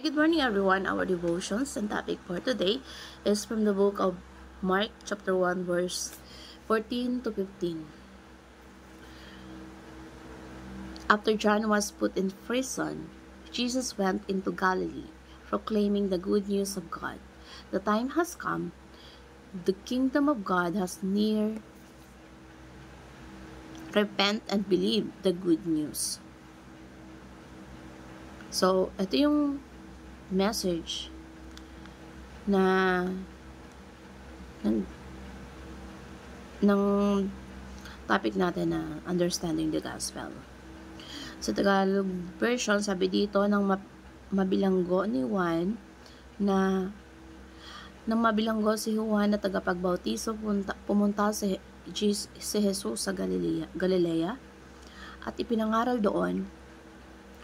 Good morning, everyone. Our devotions and topic for today is from the book of Mark, chapter 1, verse 14 to 15. After John was put in prison, Jesus went into Galilee, proclaiming the good news of God. The time has come, the kingdom of God has near. Repent and believe the good news. So, ito yung message na ng topic natin na understanding the gospel. Sa Tagalog version, sabi dito ng mabilanggo ni Juan na nang mabilanggo si Juan na tagapagbautiso, pumunta si Jesus sa Galilea at ipinangaral doon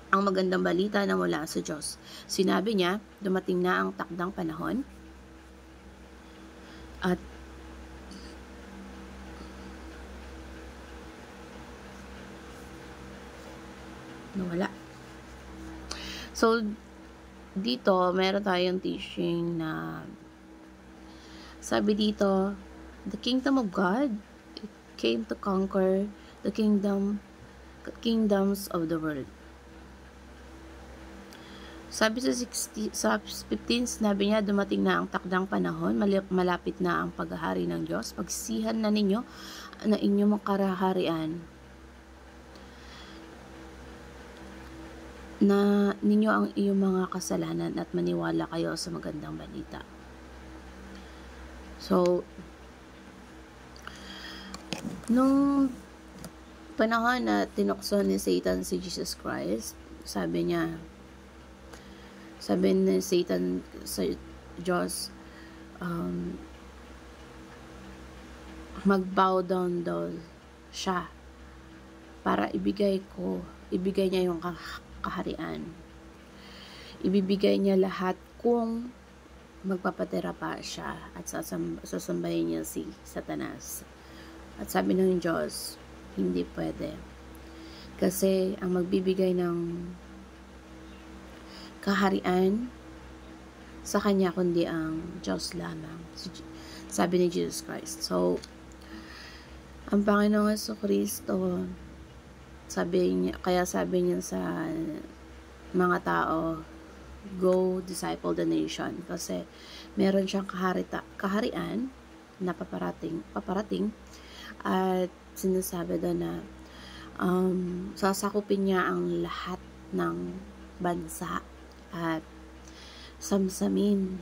ang magandang balita na mula sa Diyos. Sinabi niya, dumating na ang takdang panahon at nawala. So, dito, meron tayong teaching na sabi dito, the kingdom of God came to conquer the kingdoms of the world. Sabi sa 15, sinabi niya, dumating na ang takdang panahon, malapit na ang paghahari ng Diyos. Pagsisihan na ninyo na inyong makaharian, na ninyo ang iyong mga kasalanan at maniwala kayo sa magandang balita. So, nung panahon na tinukso ni Satan si Jesus Christ, sabi ni Satan sa Diyos, mag-bow down daw siya para ibigay niya yung kaharian. Ibibigay niya lahat kung magpapatira pa siya at sasambahin niya si Satanas. At sabi ng Diyos, hindi pwede. Kasi ang magbibigay ng kaharian sa kanya kundi ang Diyos lamang. Sabi ni Jesus Christ. So, ang Panginoong Jesucristo, kaya sabi niya sa mga tao, go disciple the nation. Kasi meron siyang kaharian na paparating at sinasabi doon na sasakupin niya ang lahat ng bansa at samsamin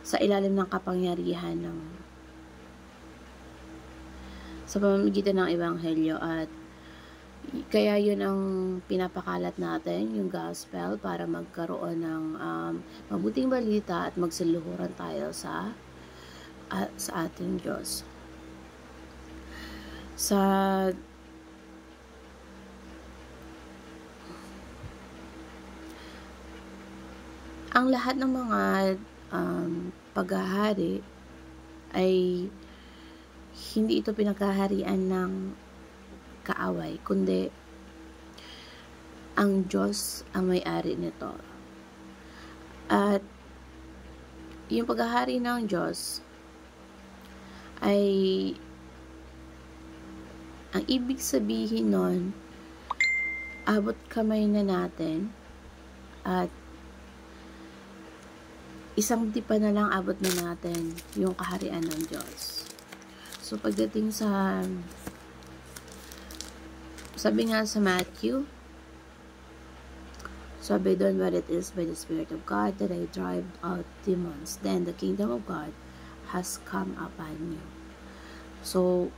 sa ilalim ng kapangyarihan sa pamamagitan ng ebanghelyo. At kaya yun ang pinapakalat natin, yung gospel, para magkaroon ng mabuting balita at magsiluhuran tayo sa ating Diyos. Ang lahat ng mga paghahari ay hindi ito pinagkaharian ng kaaway, kundi ang Diyos ang may-ari nito. At yung paghahari ng Diyos ay, ang ibig sabihin nun, abot kamay na natin at isang dipa na lang abot na natin yung kaharian ng Diyos. So, pagdating sabi nga sa Matthew, sabi doon, but it is by the Spirit of God that I drive out demons, then the kingdom of God has come upon you. So,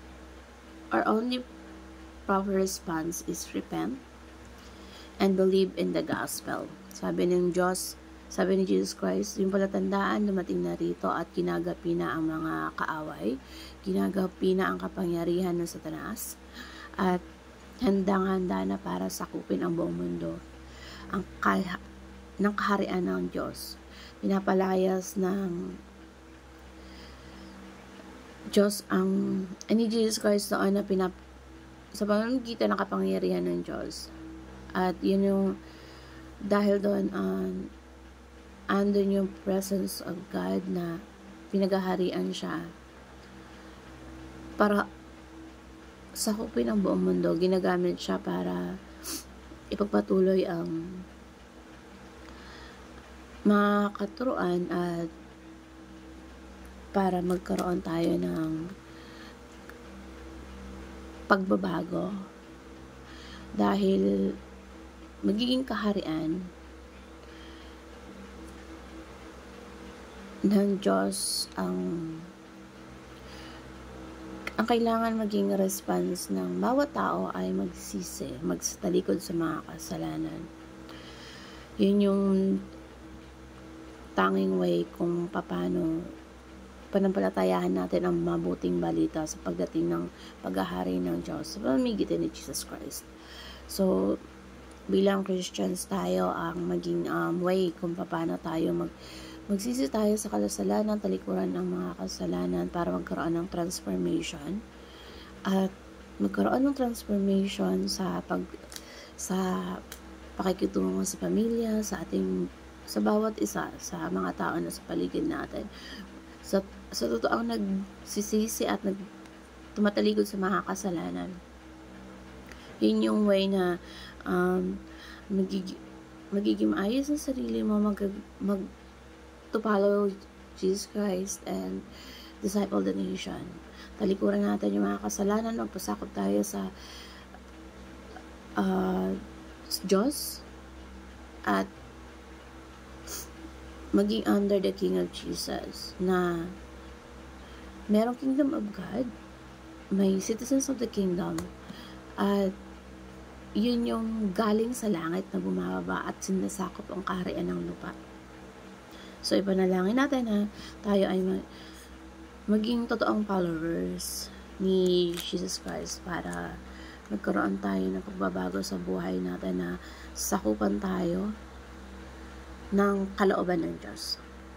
our only proper response is repent and believe in the gospel. Sabi ni Jesus Christ, yung palatandaan, dumating na rito at ginagapi na ang mga kaaway, ginagapi na ang kapangyarihan ng Satanas, at handang-handa na para sakupin ang buong mundo ng kaharian ng Diyos. Pinapalayas ng Diyos ni Jesus Christ doon na sa pamamagitan ng kapangyarihan ng Diyos. At yun yung dahil doon andun yung presence of God na pinagaharian siya para sakupin ang buong mundo. Ginagamit siya para ipagpatuloy ang mga katuruan at para magkaroon tayo ng pagbabago, dahil magiging kaharian ng Diyos ang kailangan maging response ng bawat tao ay magsisi, magtalikod sa mga kasalanan. Yun yung tanging way kung paano panampalatayahan natin ang mabuting balita sa pagdating ng paghahari ng Diyos sa pamamagitan ni Jesus Christ. So, bilang Christians tayo ang maging way kung paano tayo magsisi tayo sa kasalanan, talikuran ng mga kasalanan para magkaroon ng transformation at magkaroon ng transformation sa pakikitungo sa pamilya, sa bawat isa, sa mga tao na sa paligid natin. Sa totoong nagsisisi at tumatalikod sa mga kasalanan. Yun yung way na magiging maayos ang sarili mo, to follow Jesus Christ and disciple the nation. Talikuran natin yung mga kasalanan, magpasakop tayo sa Diyos at maging under the King of Jesus, na merong kingdom of God, may citizens of the kingdom, at yun yung galing sa langit na bumababa at sinasakop ang kaharian ng lupa. So, ipanalangin natin na tayo ay maging totoong followers ni Jesus Christ para magkaroon tayo ng pagbabago sa buhay natin, na sakupan tayo ng kalooban ng Diyos.